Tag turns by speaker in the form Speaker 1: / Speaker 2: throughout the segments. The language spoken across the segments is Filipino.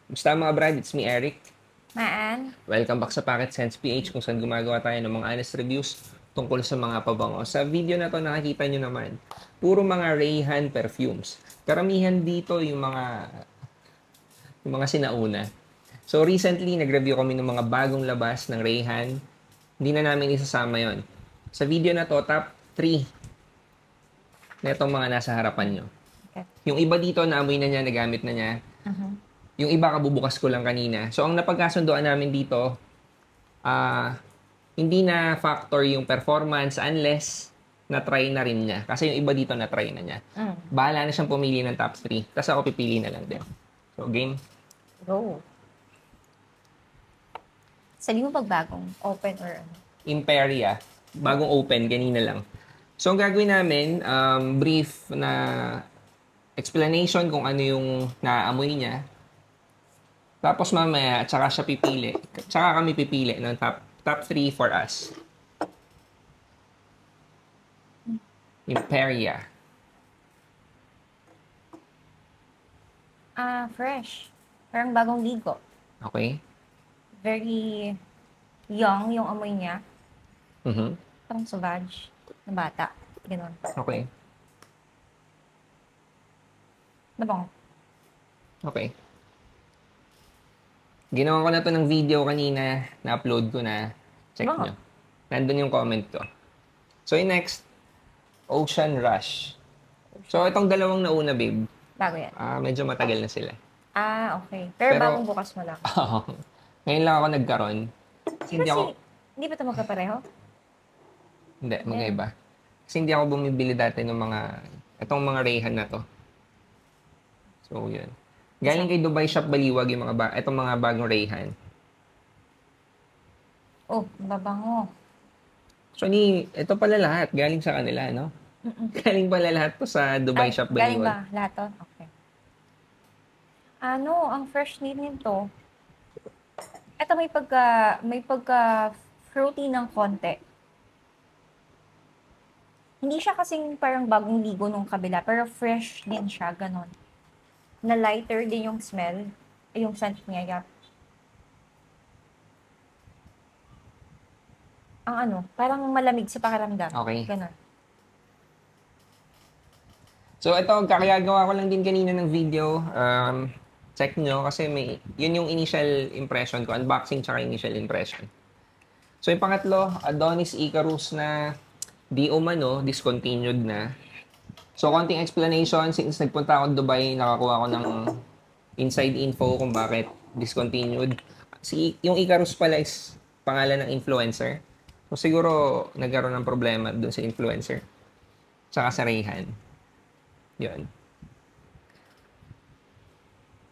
Speaker 1: Basta mga brad, it's me Eric.
Speaker 2: Maan?
Speaker 1: Welcome back sa Pocket Sense PH kung saan gumagawa tayo ng mga honest reviews tungkol sa mga pabango. Sa video na to nakikita nyo naman, puro mga Rayhan perfumes. Karamihan dito yung mga sinauna. So recently, nag-review kami ng mga bagong labas ng Rayhan. Hindi na namin isasama yon. Sa video na to, top 3 na itong mga nasa harapan nyo.
Speaker 2: Okay.
Speaker 1: Yung iba dito, naamoy na niya, nagamit na niya. Yung iba, kabubukas ko lang kanina. So, ang napagkasundoan namin dito, hindi na factor yung performance unless na-try na rin niya. Kasi yung iba dito na-try na niya. Bahala na siyang pumili ng top 3. Tapos ako pipili na lang din. So, game.
Speaker 2: Go. Sabi mo pagbagong open or ano?
Speaker 1: Imperia. Bagong open, ganina lang. So, ang gagawin namin, brief na explanation kung ano yung naaamoy niya. Tapos mamaya, tsaka siya pipili. Tsaka kami pipili ng top 3 for us. Imperia.
Speaker 2: Fresh. Parang bagong ligo.
Speaker 1: Okay?
Speaker 2: Very young yung amoy niya.
Speaker 1: Mhm.
Speaker 2: Parang sauvage na bata. Ganon.
Speaker 1: Okay.
Speaker 2: Nabang.
Speaker 1: Okay. Ginawa ko na to ng video kanina. Na-upload ko na. Check
Speaker 2: Bango.
Speaker 1: nyo. Nandun yung comment ko. So, yung next, Ocean Rush. So, itong dalawang nauna, babe,
Speaker 2: Bago yan.
Speaker 1: medyo matagal na sila.
Speaker 2: Okay. Pero
Speaker 1: Pero-
Speaker 2: bagong bukas mo lang.
Speaker 1: Ngayon lang ako nagkaroon. Kasi hindi ako...
Speaker 2: Hindi ba ito magkapareho?
Speaker 1: Hindi, magkaiba. Kasi hindi ako bumibili dati ng itong mga Rayhan na to. So, yun. Galing kay Dubai Shop Baliwag yung itong mga bagong Rayhan.
Speaker 2: Oh, babango.
Speaker 1: Actually, ito pala lahat. Galing sa kanila, no? Galing pala lahat to sa Dubai Shop
Speaker 2: galing
Speaker 1: Baliwag.
Speaker 2: ba? Lahat to? Okay. Ang fresh nito. Ito may pagka fruity ng konti. Hindi siya kasing parang bagong ligo nung kabila, pero fresh din siya, ganon. Na lighter din yung smell, yung scent niya, yeah. Parang malamig sa pakiramdam.
Speaker 1: Okay.
Speaker 2: Ganon.
Speaker 1: So, ito, kakagawa ko lang din kanina ng video. Check nyo kasi yun yung initial impression ko. Unboxing tsaka initial impression. So, yung pangatlo, Adonis Icarus na di umano, discontinued na. So, konting explanation. Since nagpunta ako Dubai, nakakuha ko ng inside info kung bakit discontinued. Yung Icarus pala is pangalan ng influencer. So, siguro nagkaroon ng problema dun sa influencer. Tsaka sa Rayhan. Yun.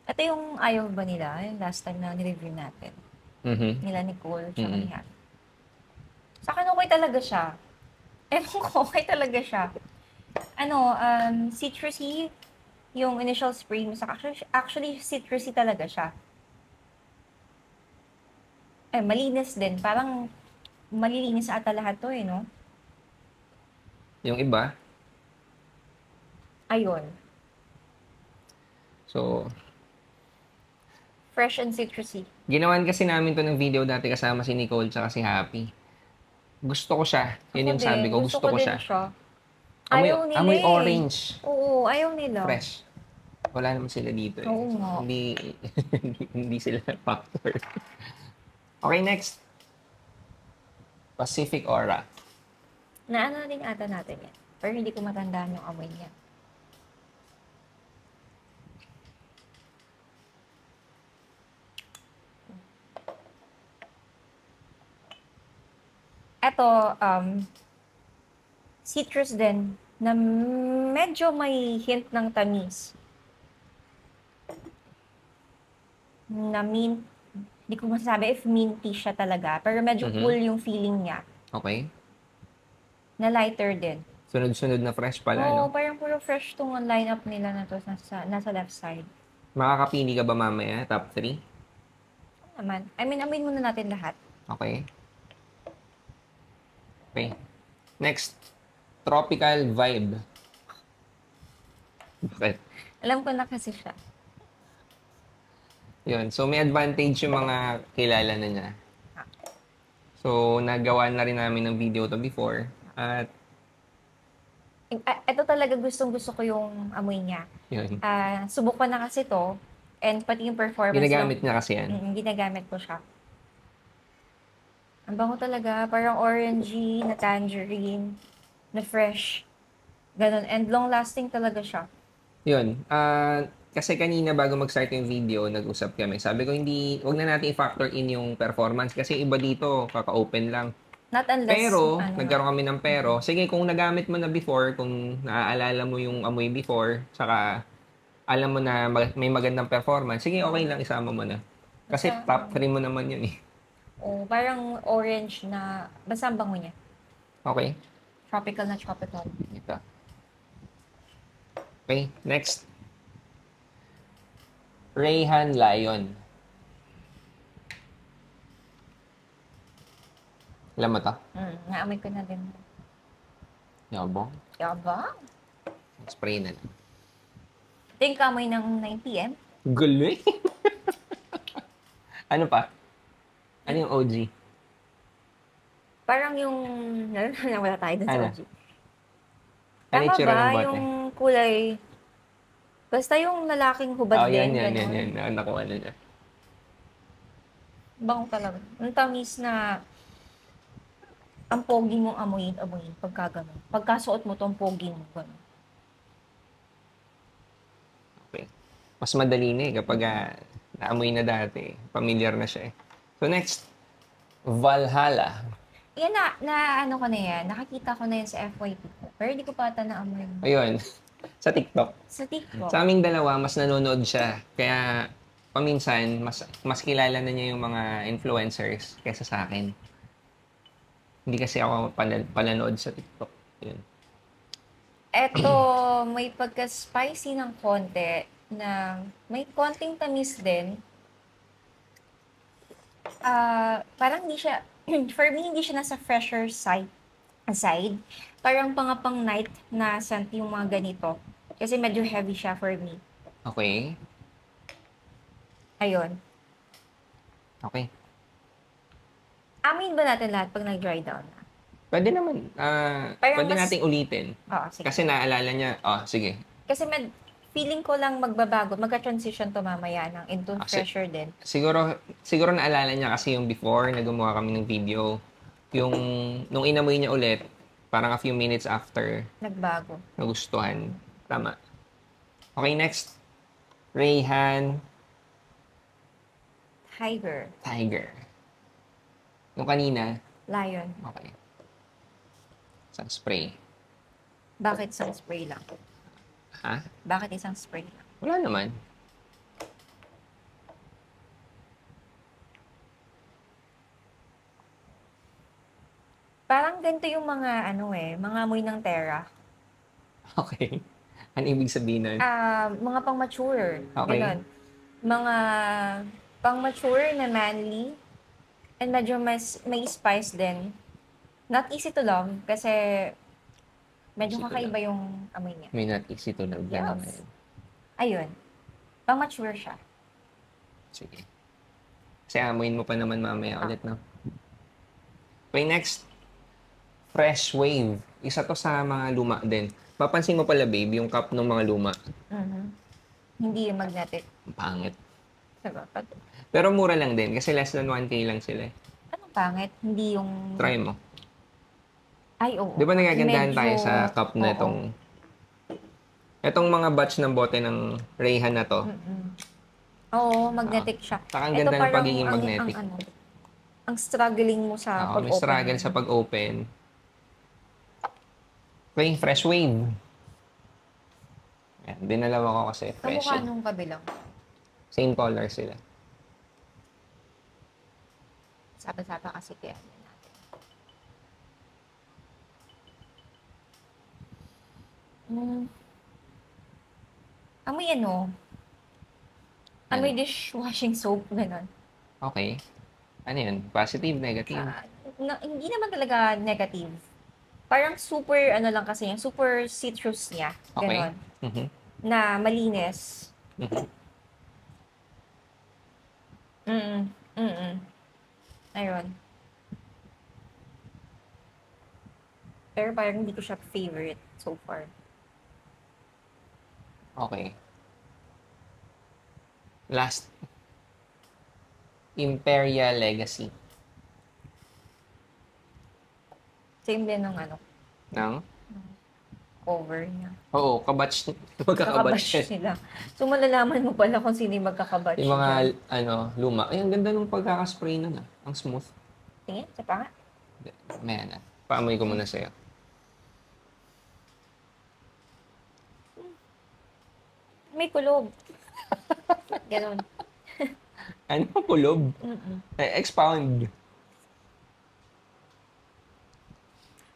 Speaker 2: Ito yung ayaw ba nila, yung last time na nireview natin. Nila Nicole, tsaka ni Han. Sa akin okay talaga siya. Ewan ko, okay talaga siya. Citrusy, yung initial spray mo. Actually, citrusy talaga siya. Malinis din. Parang malilinis ata lahat to no?
Speaker 1: Yung iba.
Speaker 2: Ayun.
Speaker 1: So,
Speaker 2: Fresh and citrusy.
Speaker 1: ginawan kasi namin to ng video dati kasama si Nicole tsaka si Happy. Gusto ko siya. Yun yung sabi ko. Gusto ko siya.
Speaker 2: Ayaw nila
Speaker 1: Amoy
Speaker 2: eh.
Speaker 1: orange.
Speaker 2: Oo, ayaw nila.
Speaker 1: Fresh. Wala naman sila dito eh.
Speaker 2: Oo nga.
Speaker 1: Hindi sila factor. Okay, next. Pacific Aura.
Speaker 2: Naano din ata natin yan. Pero hindi ko matandaan yung amoy niya. Ito, citrus din na medyo may hint ng tamis. Na mint, hindi ko masasabi if minty siya talaga, pero medyo cool yung feeling niya.
Speaker 1: Okay.
Speaker 2: Na lighter din.
Speaker 1: Sunod-sunod na fresh pala,
Speaker 2: Oo,
Speaker 1: no?
Speaker 2: parang puro fresh tong line-up nila na to nasa left side.
Speaker 1: Makakapili ka ba mamaya? Top 3?
Speaker 2: Naman. Amin muna natin lahat.
Speaker 1: Okay. Okay. Next. Tropical Vibe. Bakit?
Speaker 2: Alam ko na kasi siya.
Speaker 1: Yun. So, may advantage yung mga kilala na niya. So, nagawa na rin namin ng video to before. At,
Speaker 2: Ito talaga gustong-gusto ko yung amoy niya.
Speaker 1: yun.
Speaker 2: Subok ko na kasi to. And pati yung performance
Speaker 1: Ginagamit niya kasi yan.
Speaker 2: Ginagamit ko siya. Ang bango talaga. Parang orangey, na tangerine, na fresh. Ganon. And long-lasting talaga siya.
Speaker 1: Yun. Kasi kanina bago mag-start yung video, nag-usap kami. Sabi ko, wag na natin i-factor in yung performance kasi iba dito, kaka-open lang.
Speaker 2: Not unless,
Speaker 1: Pero, nagkaroon kami ng pero. Sige, kung nagamit mo na before, kung naaalala mo yung amoy before, saka alam mo na may magandang performance, sige, okay lang, isama mo na. Kasi top 3 mo naman yun eh.
Speaker 2: parang orange na, basta ang bango niya.
Speaker 1: Okay?
Speaker 2: Tropical na tropical.
Speaker 1: Ito. Okay, next. Rayhan Lion. Alam mo to?
Speaker 2: Naamoy ko na din.
Speaker 1: Yabong.
Speaker 2: Yabang.
Speaker 1: Spray na lang.
Speaker 2: Ito yung kamoy ng 9 p.m.
Speaker 1: Guloy. Ano pa? Ano yung OG?
Speaker 2: Parang yung, wala tayo dun sa
Speaker 1: Ano?
Speaker 2: OG.
Speaker 1: Ano yung
Speaker 2: Tama
Speaker 1: tsura ng
Speaker 2: ba
Speaker 1: bote?
Speaker 2: yung kulay? Basta yung lalaking hubad din.
Speaker 1: Yan. Nakuha na niya.
Speaker 2: Bango talaga. Ang tamis na ang pogi mong amuyin pagka gano'n. Pagkasuot mo to, ang pogi mo gano'n.
Speaker 1: Okay. Mas madali na eh kapag naamoy na dati. Familiar na siya eh. So next, Valhalla.
Speaker 2: Yan na ano ko na yan. Nakakita ko na yan sa FYP ko. Pero hindi ko pa ata naamoy.
Speaker 1: Ayun. Sa TikTok.
Speaker 2: Sa TikTok.
Speaker 1: Sa aming dalawa, mas nanonood siya. Kaya paminsan, mas kilala na niya yung mga influencers kaysa sa akin. Hindi kasi ako palanood sa TikTok. Yun.
Speaker 2: Eto, may pagka-spicy ng konti na may konting tamis din. Parang hindi siya, for me, hindi siya nasa fresher side. Parang pang night na scent yung mga ganito. Kasi medyo heavy siya for me.
Speaker 1: Okay.
Speaker 2: Ayun.
Speaker 1: Okay.
Speaker 2: Amin ba natin lahat pag nag-dry down na?
Speaker 1: Pwede naman. Pwede nating ulitin.
Speaker 2: Oo, sige.
Speaker 1: Kasi naalala niya, sige.
Speaker 2: Kasi feeling ko lang magbabago, magka-transition to mamaya into fresher din.
Speaker 1: Siguro naalala niya kasi yung before na gumawa kami ng video. Yung, nung inamoy niya ulit, parang a few minutes after,
Speaker 2: Nagbago.
Speaker 1: nagustuhan. Tama. Okay, next. Rayhan
Speaker 2: Tiger.
Speaker 1: Yung kanina,
Speaker 2: Lion.
Speaker 1: okay. Isang spray.
Speaker 2: Bakit isang spray lang?
Speaker 1: Ha?
Speaker 2: Bakit isang spray lang?
Speaker 1: Wala naman.
Speaker 2: Parang ganito yung mga mga amoy ng Terra.
Speaker 1: Okay. Ano ibig sabihin nun?
Speaker 2: Mga pang-mature.
Speaker 1: Okay.
Speaker 2: Ganon. Mga pang-mature na manly and medyo may spice din. Not easy to love kasi medyo
Speaker 1: Easy to
Speaker 2: kakaiba yung amoy niya.
Speaker 1: May not easy to love.
Speaker 2: Yes.
Speaker 1: Ganun na yun.
Speaker 2: Ayun. Pang-mature siya.
Speaker 1: Sige. Kasi amoyin mo pa naman mamaya ulit, no? Okay, next. Fresh Wave. Isa to sa mga luma din. Papansin mo pala, babe, yung cup ng mga luma.
Speaker 2: Hindi yung magnetic.
Speaker 1: Ang pangit.
Speaker 2: Diba?
Speaker 1: Pero mura lang din kasi less than 1K lang sila.
Speaker 2: Anong pangit? Hindi yung...
Speaker 1: Try mo.
Speaker 2: Ay, oo.
Speaker 1: Di ba nagagandahan
Speaker 2: Medyo-
Speaker 1: tayo sa cup na
Speaker 2: Oo.
Speaker 1: itong mga batch ng bote ng Rayhan na to.
Speaker 2: Oo, magnetic siya.
Speaker 1: Saka ang
Speaker 2: Ito
Speaker 1: ganda ng
Speaker 2: parang
Speaker 1: pagiging magnetic.
Speaker 2: Ang struggling mo sa
Speaker 1: May
Speaker 2: pag-open.
Speaker 1: struggle sa pag-open. Okay, Fresh Wave. Yan, dinalawa ko kasi fresh.
Speaker 2: Kamukha nung kabilang.
Speaker 1: Same color sila.
Speaker 2: Sapa-sapa kasi kaya natin. Amoy amoy dishwashing soap, gano'n.
Speaker 1: Okay. Ano yun? Positive, negative?
Speaker 2: Hindi naman talaga negative. Parang super, lang kasi yung super citrus niya.
Speaker 1: Okay.
Speaker 2: Gano'n.
Speaker 1: Mhm.
Speaker 2: Na malinis.
Speaker 1: Mhm.
Speaker 2: Mm, mm. Ayun. Pero parang hindi ko siya favorite so far.
Speaker 1: Okay. Last, Imperial Legacy.
Speaker 2: Same din ng ano,
Speaker 1: Ng?
Speaker 2: cover niya.
Speaker 1: Oo, kabatch. Magkakabatch
Speaker 2: Magkakabatch
Speaker 1: siya.
Speaker 2: sila. So, malalaman mo pala kung sino yung magkakabatch
Speaker 1: Yung mga,
Speaker 2: dyan.
Speaker 1: luma. Ay, ang ganda nung pagkakaspray nun ah. Ang smooth.
Speaker 2: Tingin, sa pa nga.
Speaker 1: May paamoy ko muna sa'yo.
Speaker 2: May kulob. Ganon.
Speaker 1: Ano pa pulob?
Speaker 2: Mm-mm.
Speaker 1: Expound.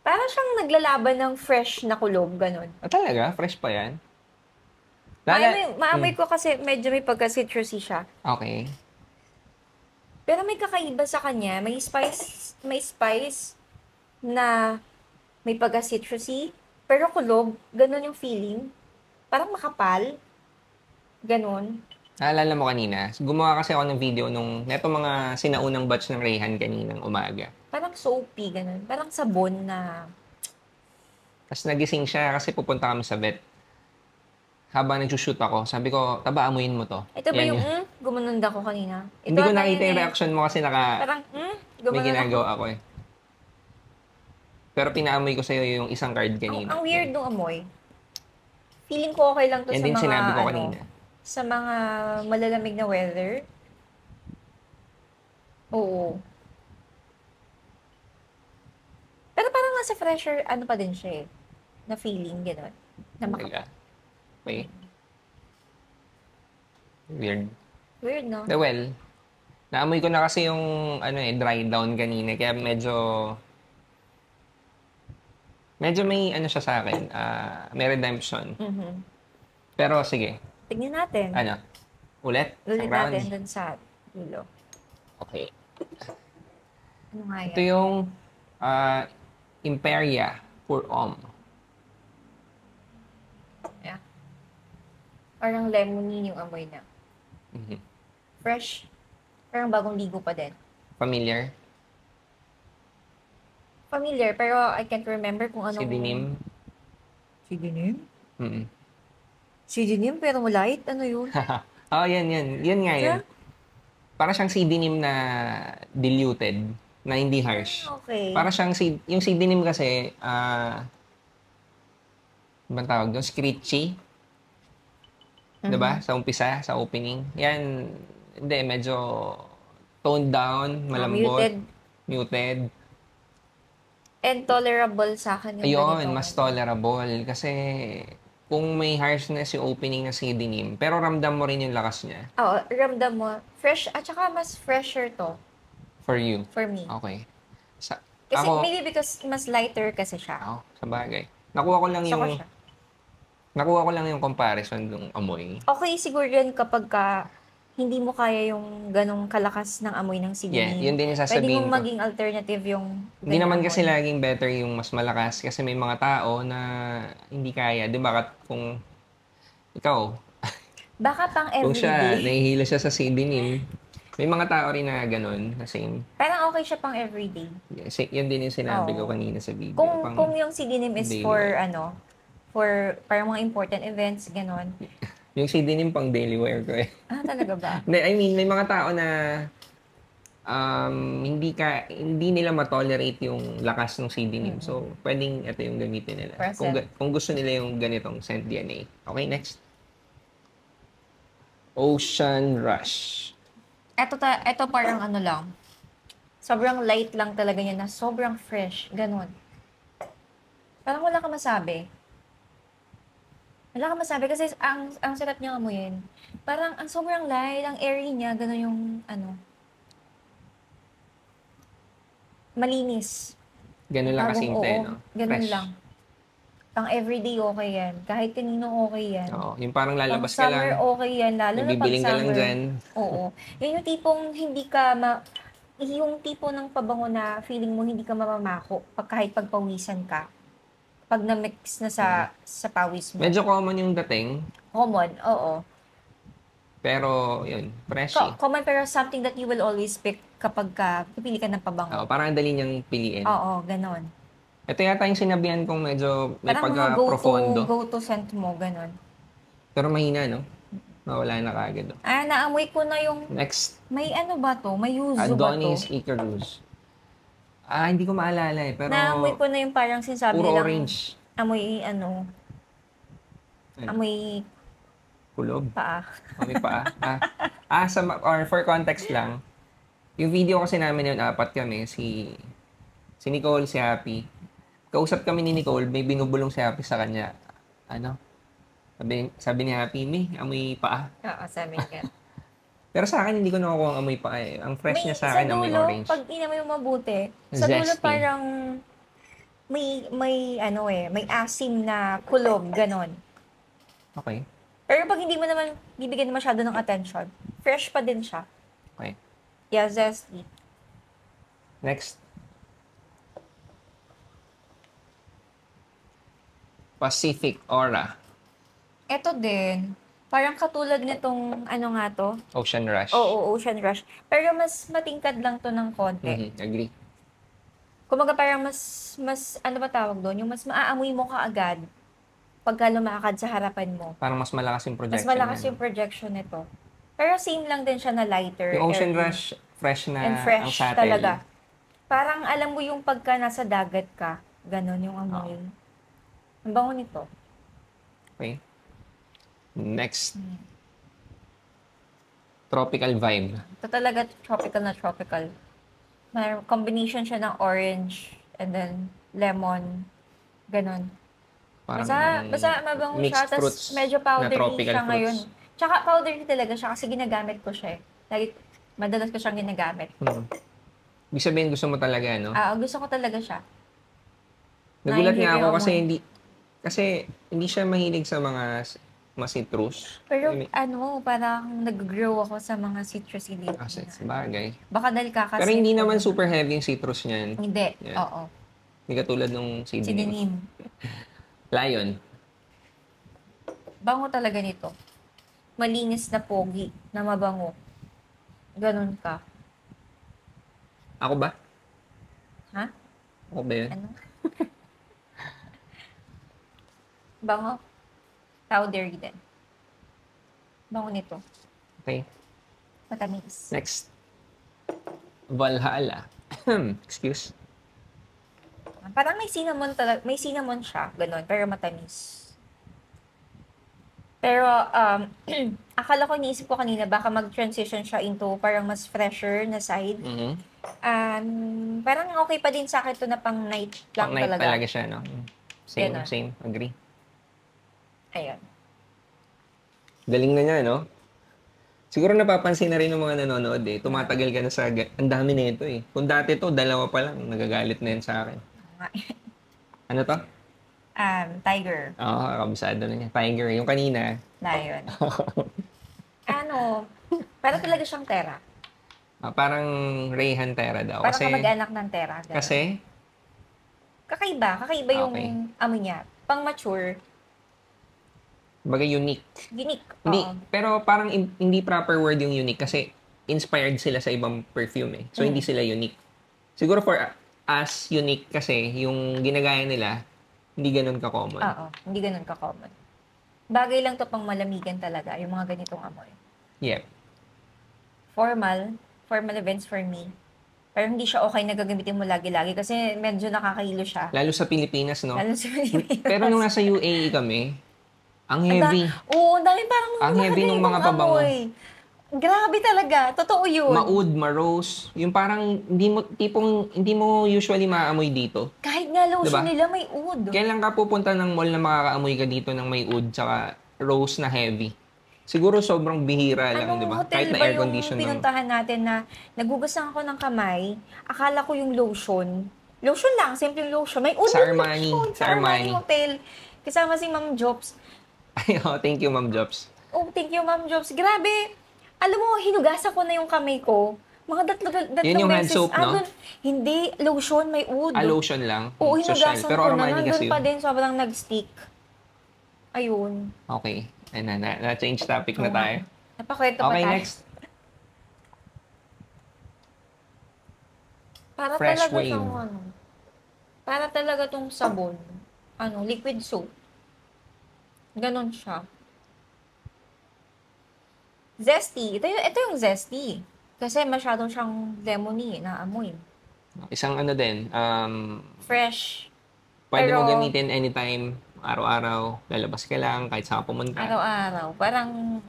Speaker 2: Parang siyang naglalaban ng fresh na kulob, ganon.
Speaker 1: Ah, talaga? Fresh pa yan?
Speaker 2: Maamoy ko kasi medyo may pagka-citrusy siya.
Speaker 1: Okay.
Speaker 2: Pero may kakaiba sa kanya. May spice na may pagka-citrusy. Pero kulob, ganon yung feeling. Parang makapal. Ganon.
Speaker 1: Naalala mo kanina, gumawa kasi ako ng video nung neto mga sinaunang batch ng Rayhan kaninang umaga.
Speaker 2: Parang soapy, ganon. Parang sabon na...
Speaker 1: Tapos nagising siya kasi pupunta kami sa vet. Habang nagsushoot ako, sabi ko, taba, amuyin mo to.
Speaker 2: Ito ba
Speaker 1: Yan
Speaker 2: yung,
Speaker 1: yun.
Speaker 2: gumanon ako kanina? Ito
Speaker 1: Hindi ko
Speaker 2: ata
Speaker 1: nakita
Speaker 2: yun
Speaker 1: yung
Speaker 2: eh.
Speaker 1: reaction mo kasi
Speaker 2: Parang,
Speaker 1: may
Speaker 2: gumanon ako.
Speaker 1: ginagawa ako eh. Pero pinaamoy ko sa'yo yung isang card kanina.
Speaker 2: Ang weird nung amoy. Feeling ko okay lang to
Speaker 1: Yan
Speaker 2: sa
Speaker 1: din
Speaker 2: mga,
Speaker 1: sinabi ko kanina.
Speaker 2: sa mga malalamig na weather. Oo. Pero parang nasa fresher, ano pa din siya eh. Na feeling, gano'n. Na
Speaker 1: Talaga. Okay. Weird.
Speaker 2: Weird, no?
Speaker 1: Well, naamoy ko na kasi yung dry down kanina. Kaya medyo may siya sa akin. May redemption.
Speaker 2: Mhm.
Speaker 1: Pero sige.
Speaker 2: Tignan natin.
Speaker 1: Ulit?
Speaker 2: Ulit
Speaker 1: Isang round?
Speaker 2: natin dun sa dulo.
Speaker 1: Okay.
Speaker 2: Ano nga
Speaker 1: Ito
Speaker 2: yan?
Speaker 1: yung Imperia for
Speaker 2: Yeah. Parang lemony yung amoy na.
Speaker 1: Mhm.
Speaker 2: Fresh. Parang bagong ligo pa din.
Speaker 1: Familiar?
Speaker 2: Familiar, pero I can't remember kung anong...
Speaker 1: Sidinim?
Speaker 2: Sidinim?
Speaker 1: Mm.
Speaker 2: Sidinim, pero light? Ano yun?
Speaker 1: Yan. Yan nga yun.
Speaker 2: Ito?
Speaker 1: Para siyang sidinim na diluted, na hindi harsh.
Speaker 2: Okay.
Speaker 1: Para siyang yung sidinim kasi, ibang tawag doon? Screechy. Diba? Sa umpisa, sa opening. Yan, hindi, medyo toned down, malambot. Muted.
Speaker 2: And tolerable sa akin yung
Speaker 1: Ayun,
Speaker 2: ganito.
Speaker 1: mas tolerable. Kasi kung may harshness yung opening ng sidinim, pero ramdam mo rin yung lakas niya.
Speaker 2: Oo, ramdam mo. Fresh, at saka mas fresher to
Speaker 1: For you.
Speaker 2: for me.
Speaker 1: Okay.
Speaker 2: Kasi
Speaker 1: Ako,
Speaker 2: maybe because mas lighter kasi siya.
Speaker 1: sa bagay. Nakuha ko lang
Speaker 2: Gusto ko
Speaker 1: yung
Speaker 2: siya.
Speaker 1: Nakuha ko lang yung comparison ng amoy.
Speaker 2: Okay siguro yan kapag hindi mo kaya yung ganong kalakas ng amoy ng sidinim.
Speaker 1: Yun din yung
Speaker 2: Pwede
Speaker 1: sasabihin
Speaker 2: mong
Speaker 1: ko.
Speaker 2: maging alternative yung
Speaker 1: Hindi
Speaker 2: ganyang
Speaker 1: naman kasi
Speaker 2: amoy.
Speaker 1: laging better yung mas malakas kasi may mga tao na hindi kaya. Di ba? Kung ikaw,
Speaker 2: Baka pang
Speaker 1: kung siya,
Speaker 2: everyday.
Speaker 1: nahihilo siya sa sidinim, may mga tao rin na ganun, na same.
Speaker 2: Parang okay siya pang everyday.
Speaker 1: Yun din yung sinabi ko
Speaker 2: Oo.
Speaker 1: kanina sa video.
Speaker 2: Kung yung sidinim is
Speaker 1: daily
Speaker 2: for
Speaker 1: wear.
Speaker 2: for parang mga important events, ganon.
Speaker 1: Yung sidinim pang daily wear ko eh.
Speaker 2: Ah, talaga ba?
Speaker 1: Hindi, I mean, may mga tao na hindi nila ma-tolerate yung lakas ng sidinim. So, pwedeng ito yung gamitin nila.
Speaker 2: Present.
Speaker 1: Kung gusto nila yung ganitong scent DNA. Okay, next. Ocean Rush.
Speaker 2: Ito parang ano lang. Sobrang light lang talaga niya na sobrang fresh. Ganon. Parang wala ka masabi. Wala ka masabi kasi ang sarap niya amuyin. Parang ang sobrang light, ang airy niya, ganon yung malinis.
Speaker 1: Ganun lang kasimple,
Speaker 2: Oo,
Speaker 1: no?
Speaker 2: ganon
Speaker 1: Fresh.
Speaker 2: lang. Pang everyday okay yan. Kahit kanino okay yan.
Speaker 1: Oo, yung parang
Speaker 2: Pang
Speaker 1: lalabas ka
Speaker 2: summer
Speaker 1: lang,
Speaker 2: okay yan, lalo na pag
Speaker 1: nagbibiling ka lang
Speaker 2: summer.
Speaker 1: dyan.
Speaker 2: Oo. Yan yung tipong hindi ka yung tipo ng pabango na feeling mo hindi ka mamamako kahit pagpawisan ka. Pag na-mix na sa pawis mo.
Speaker 1: Medyo common yung dating.
Speaker 2: Common, oo.
Speaker 1: Pero, yun, freshy.
Speaker 2: Common pero something that you will always pick kapag pipili ka ng pabango.
Speaker 1: Parang ang dali niyang piliin.
Speaker 2: Oo, ganon.
Speaker 1: Ito yata yung sinabihan kong medyo may
Speaker 2: Parang mga
Speaker 1: pagka-profondo.
Speaker 2: go-to scent mo, ganon.
Speaker 1: Pero mahina, no? Mawala na kagad.
Speaker 2: Naamoy ko na yung...
Speaker 1: Next.
Speaker 2: May ano ba to? May yuzu ba to?
Speaker 1: Adonis Icarus. Hindi ko maalala eh. Pero
Speaker 2: Naamoy ko na yung parang sinasabi
Speaker 1: puro
Speaker 2: nilang...
Speaker 1: orange.
Speaker 2: Amoy ano... Amoy
Speaker 1: Kulob.
Speaker 2: paa.
Speaker 1: Amoy paa. Or for context lang, yung video kasi namin yun, 4 kami, si Nicole, si Happy. Kausap kami ni Nicole, may binubulong si Happy sa kanya. Sabi ni Happy, may amoy paa.
Speaker 2: Oo, sabi ka.
Speaker 1: Pero sa akin, hindi ko nakukuha ang amoy paa eh. Ang fresh niya sa akin, amoy orange.
Speaker 2: Pag inamoy mo mabuti, sa dulo
Speaker 1: Zesty.
Speaker 2: parang may asim na kulob, ganon.
Speaker 1: Okay.
Speaker 2: Pero pag hindi mo naman bibigyan masyado ng attention, fresh pa din siya.
Speaker 1: Okay.
Speaker 2: Yeah, zesty.
Speaker 1: Next. Pacific Aura.
Speaker 2: Ito din, parang katulad nitong ano nga to?
Speaker 1: Ocean Rush.
Speaker 2: Oo, Ocean Rush. Pero mas matingkad lang to ng konti.
Speaker 1: Agree.
Speaker 2: Kumbaga parang mas, ano ba tawag doon? Yung mas maaamoy mo kaagad pagka lumakad sa harapan mo.
Speaker 1: Parang mas malakas yung projection.
Speaker 2: Mas malakas yung projection nito. Pero same lang din siya na lighter.
Speaker 1: Yung Ocean
Speaker 2: airy.
Speaker 1: Rush, fresh na
Speaker 2: And
Speaker 1: ang
Speaker 2: fresh
Speaker 1: subtle.
Speaker 2: talaga. Parang alam mo yung pagka nasa dagat ka, ganon yung amoy. Ang bango nito.
Speaker 1: Okay. Next. Tropical vibe.
Speaker 2: Ito talaga tropical na tropical. May combination siya ng orange and then lemon. Ganon. Basta mabango siya. Tapos medyo powdery siya ngayon. Tsaka powdery talaga siya kasi ginagamit ko siya eh. Madalas ko siyang ginagamit.
Speaker 1: Ibig sabihin, gusto mo talaga, no?
Speaker 2: Gusto ko talaga siya.
Speaker 1: Nagulat nga ako kasi hindi siya mahilig sa mga citrus.
Speaker 2: Pero parang nag-grow ako sa mga citrusy dito.
Speaker 1: Bagay.
Speaker 2: Baka dahil kakasin.
Speaker 1: Pero hindi naman super heavy yung citrus niyan.
Speaker 2: Hindi,
Speaker 1: Yeah.
Speaker 2: oo.
Speaker 1: Hindi katulad nung
Speaker 2: Sidinim.
Speaker 1: Lion.
Speaker 2: Bango talaga nito. Malinis na pogi, na mabango. Ganon ka.
Speaker 1: Ako ba?
Speaker 2: Ha?
Speaker 1: Ako ba yun?
Speaker 2: Ano? Bango. Powdery din. Bango nito.
Speaker 1: Okay.
Speaker 2: Matamis.
Speaker 1: Next. Valhalla. Excuse.
Speaker 2: Parang may cinnamon talaga. May cinnamon siya. Ganon. Pero matamis. Pero, akala ko, iniisip ko kanina, baka mag-transition siya into parang mas fresher na side. Parang okay pa din sa akin ito na pang night lang
Speaker 1: Pang night
Speaker 2: talaga.
Speaker 1: talaga siya, no? Same. Agree.
Speaker 2: Ayun.
Speaker 1: Galing na niya, no? Siguro napapansin na rin ng mga nanonood eh. Tumatagal ka na sa... Ang dami na ito eh. Kung dati to, 2 pa lang, nagagalit na yan sa akin. Ano to?
Speaker 2: Tiger.
Speaker 1: Oo, kabisado na niya. Tiger. Yung kanina.
Speaker 2: Lion. Parang talaga siyang Terra.
Speaker 1: Parang Rayhan Terra daw.
Speaker 2: Parang kamag-anak ng Terra. Ganun.
Speaker 1: Kasi?
Speaker 2: Kakaiba yung amoy niya. Pang mature.
Speaker 1: Bagay unique.
Speaker 2: Unique.
Speaker 1: Hindi,
Speaker 2: Oo.
Speaker 1: pero parang hindi proper word yung unique kasi inspired sila sa ibang perfume eh. So, hindi sila unique. Siguro for us, unique kasi yung ginagaya nila, hindi ganun ka-common.
Speaker 2: Oo, hindi ganun ka-common. Bagay lang to pang malamigan talaga, yung mga ganitong amoy.
Speaker 1: Yeah.
Speaker 2: Formal events for me. Pero hindi siya okay na gagamitin mo lagi-lagi kasi medyo nakakahilo siya.
Speaker 1: Lalo sa Pilipinas, no?
Speaker 2: Lalo sa Pilipinas.
Speaker 1: Pero nung nasa UAE kami, ang heavy.
Speaker 2: Oo, ang dami parang
Speaker 1: ang heavy ng mga pabango.
Speaker 2: Amoy. Grabe talaga. Totoo yun.
Speaker 1: Maoud, ma-rose. Yung parang hindi mo usually maamoy dito.
Speaker 2: Kahit nga lotion
Speaker 1: Diba?
Speaker 2: nila may oud.
Speaker 1: Kailan ka pupunta ng mall na makakaamoy ka dito ng may oud tsaka rose na heavy? Siguro sobrang bihira lang, di ba? Kahit na air condition
Speaker 2: yung pinuntahan natin na nagugasang ako ng kamay, akala ko yung lotion. Lotion lang, simpleng lotion. May oud
Speaker 1: Sa
Speaker 2: yung
Speaker 1: Armani.
Speaker 2: lotion. Sa Armani Hotel. Kasama si Ma'am Jobs.
Speaker 1: Thank you, Ma'am Jobs.
Speaker 2: Oh, thank you, Ma'am Jobs. Grabe. Alam mo, hinugasan ko na yung kamay ko. Mga datlong
Speaker 1: Yun yung hand soap, no?
Speaker 2: Hindi, lotion, may oud.
Speaker 1: Lotion lang.
Speaker 2: Oo,
Speaker 1: Social.
Speaker 2: hinugasan
Speaker 1: Pero
Speaker 2: ko na.
Speaker 1: Armani kasi
Speaker 2: Nandun pa
Speaker 1: yun.
Speaker 2: din, sobrang nag-stick. Ayun.
Speaker 1: Okay. Na-change topic na tayo.
Speaker 2: Napakwento pa
Speaker 1: Okay,
Speaker 2: tayo.
Speaker 1: next.
Speaker 2: Para
Speaker 1: Fresh
Speaker 2: talaga
Speaker 1: Wave.
Speaker 2: siyang para talaga tong sabon. Liquid soap. Ganon siya. Zesty. Ito yung zesty. Kasi masyadong siyang lemony na amoy.
Speaker 1: Isang ano din,
Speaker 2: Fresh.
Speaker 1: pwede mo
Speaker 2: Pero,
Speaker 1: gamitin anytime, araw-araw, lalabas ka lang, kahit saan pumunta.
Speaker 2: araw-araw. Parang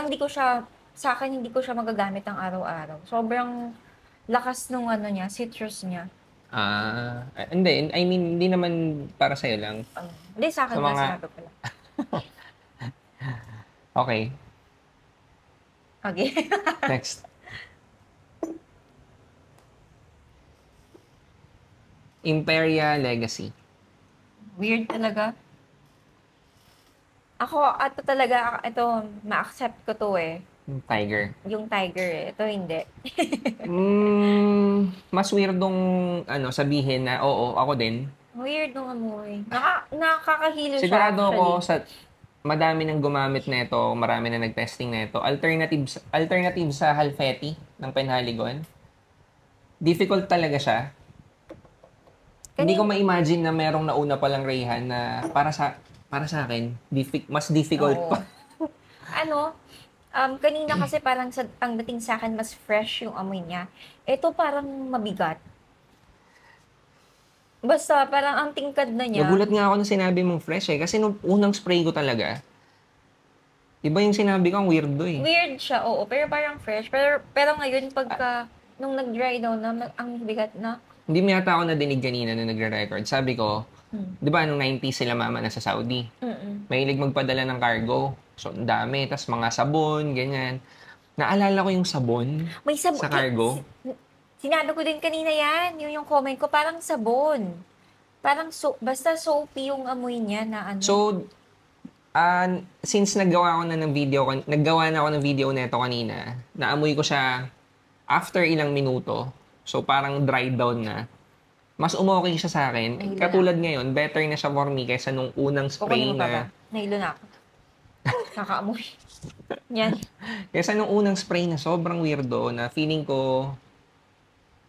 Speaker 2: hindi ko siya, sa akin hindi ko siya magagamit ng araw-araw. Sobrang lakas nung niya, citrus niya.
Speaker 1: Hindi. I mean, hindi naman para sa'yo lang.
Speaker 2: Hindi, sa akin
Speaker 1: Sa
Speaker 2: na
Speaker 1: mga-
Speaker 2: sinabi ko lang.
Speaker 1: Okay,
Speaker 2: Okay.
Speaker 1: next. Imperia Legacy.
Speaker 2: Weird talaga. Ako, ito, ma-accept ko to eh.
Speaker 1: Tiger.
Speaker 2: Yung tiger eh. Ito hindi.
Speaker 1: Mas weirdong sabihin na oo, ako din.
Speaker 2: Weird nung amoy. Nakakahilo siya
Speaker 1: Sigurado ako
Speaker 2: actually.
Speaker 1: madami nang gumamit nito, marami na nag-testing nito. Alternative sa Halfeti ng Penhaligon. Difficult talaga siya. Hindi ko ma-imagine na merong nauna palang Rayhan na para sa akin, mas difficult
Speaker 2: Oo.
Speaker 1: pa.
Speaker 2: Kanina kasi parang ang dating sa akin, mas fresh yung amoy niya. Ito parang mabigat. Basta, parang ang tingkad na niya.
Speaker 1: Nagulat nga ako nung sinabi mong fresh eh. Kasi nung unang spray ko talaga, iba yung sinabi ko, ang weirdo eh.
Speaker 2: Weird siya, oo. Pero parang fresh. Pero ngayon, nung nag-dry down na, ang bigat na.
Speaker 1: Hindi mo yata ako nadinig kanina nung nagre-record. Sabi ko, di ba nung 90s sila mama nasa Saudi? Mahilig magpadala ng cargo. So, ang dami. Tapos mga sabon, ganyan. Naalala ko yung sabon
Speaker 2: May sabon
Speaker 1: sa cargo.
Speaker 2: Sinabi ko din kanina yan. Yung comment ko, parang sabon. Parang basta soapy yung amoy niya na ano.
Speaker 1: So, since naggawa na ako ng video neto kanina, naamoy ko siya after ilang minuto. So, parang dry down na. Mas umokay siya sa akin. Katulad ngayon, better na siya for me kaysa nung unang spray na...
Speaker 2: Nahilo na ako. Kakaamoy. Yan.
Speaker 1: Kaysa nung unang spray na sobrang weirdo na feeling ko,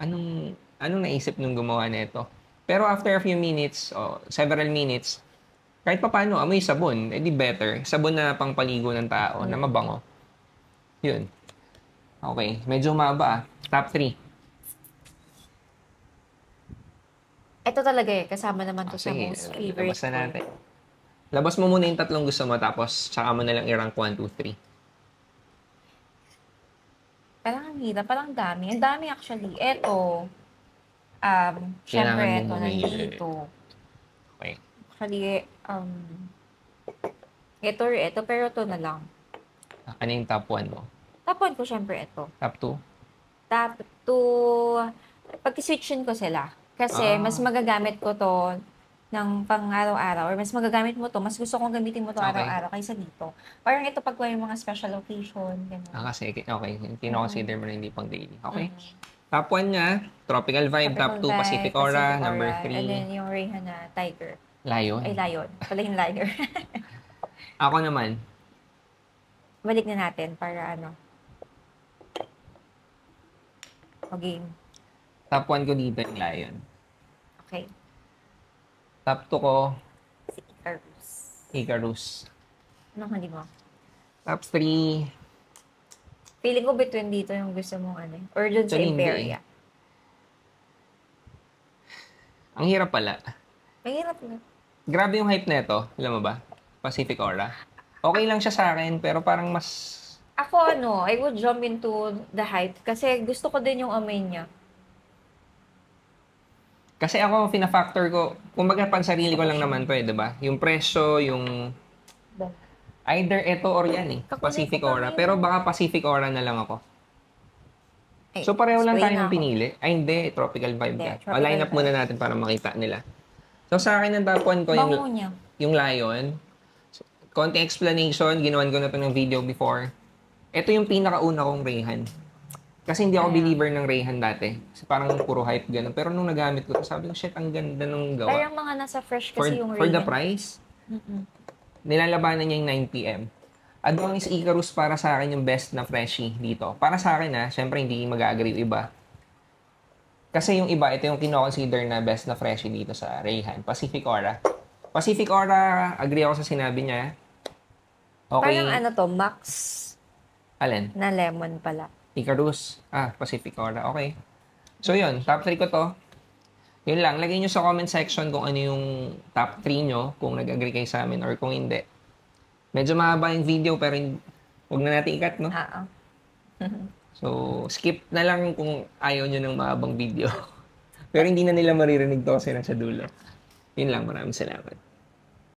Speaker 1: anong naisip nung gumawa nito? Pero after a few minutes, several minutes, kahit pa paano, amoy sabon, edi better. Sabon na pangpaligo ng tao, na mabango. Yun. Okay, medyo maba Top 3.
Speaker 2: Ito talaga eh, kasama naman to sa most favorite.
Speaker 1: Labas na natin. Labas mo muna yung tatlong gusto mo, tapos tsaka mo na lang i-rank 1, 2, 3.
Speaker 2: Parang ang hirap, parang dami. Ang dami actually. Ito, syempre ito, nandito.
Speaker 1: Okay.
Speaker 2: Actually, ito, pero ito na lang.
Speaker 1: Ano yung top 1 mo?
Speaker 2: Top 1 ko syempre ito.
Speaker 1: Top 2?
Speaker 2: Top 2, pag-switchin ko sila. Kasi mas magagamit ko to ng pang-araw-araw or mas magagamit mo to, mas gusto kong gamitin mo to araw-araw kaysa dito. Parang ito pag may mga special occasion, gano'n.
Speaker 1: Kasi, okay, kino-consider mo na hindi pang daily. Okay. Top 1 niya, Tropical Vibe. Top 2, Pacific Aura. Number 3.
Speaker 2: And then yung Rayhan na Tiger.
Speaker 1: Lion.
Speaker 2: Ay, Lion. Pala yung Lion.
Speaker 1: Ako naman.
Speaker 2: Balik na natin para ano. Okay.
Speaker 1: Top 1 ko dito yung Lion.
Speaker 2: Okay.
Speaker 1: Top 2 ko,
Speaker 2: Si Icarus.
Speaker 1: Icarus.
Speaker 2: Anong hindi mo?
Speaker 1: Top 3,
Speaker 2: Feeling ko between dito yung gusto mong ano. Or dun sa Imperia.
Speaker 1: Ang hirap pala.
Speaker 2: Mahirap na.
Speaker 1: Grabe yung hype nito. Alam mo ba? Pacific Aura. Okay lang siya sa akin, pero parang mas...
Speaker 2: Ako I would jump into the hype kasi gusto ko din yung amoy niya.
Speaker 1: Kasi ako, fina-factor ko, kumbaga pansarili ko lang naman to di ba? Yung presyo, yung... Either ito or yan Pacific Aura. Pero baka Pacific Aura na lang ako. So pareho lang tayong pinili. Ay hindi, Tropical Vibe ka. Line up muna natin para makita nila. So sa akin ang top 1 ko yung Lion. So, konting explanation, ginawan ko na to ng video before. Ito yung pinakauna kong Rayhan. Kasi hindi ako believer ng Rayhan dati. Kasi parang puro hype ganun. Pero nung nagamit ko, sabi ko, shit, ang ganda nung gawa.
Speaker 2: Parang mga nasa fresh kasi yung Rayhan.
Speaker 1: For the price, nilalabanan niya yung 9 PM. Adonis Icarus para sa akin yung best na freshie dito. Para sa akin syempre hindi mag-agree yung iba. Kasi yung iba, ito yung kino-consider na best na freshie dito sa Rayhan. Pacific Aura. Pacific Aura, agree ako sa sinabi niya. Okay.
Speaker 2: Parang to, Max.
Speaker 1: Alin?
Speaker 2: Na lemon pala.
Speaker 1: Icarus. Pacific Aura. Okay. So yun, top 3 ko to. Yun lang, lagay nyo sa comment section kung ano yung top 3 nyo, kung nag-agree kayo sa amin or kung hindi. Medyo mahaba yung video pero huwag na natin ikat, no?
Speaker 2: Oo.
Speaker 1: So, skip na lang kung ayaw nyo ng mahabang video. Pero hindi na nila maririnig to kasi nasa dulo. Yun lang, maraming salamat.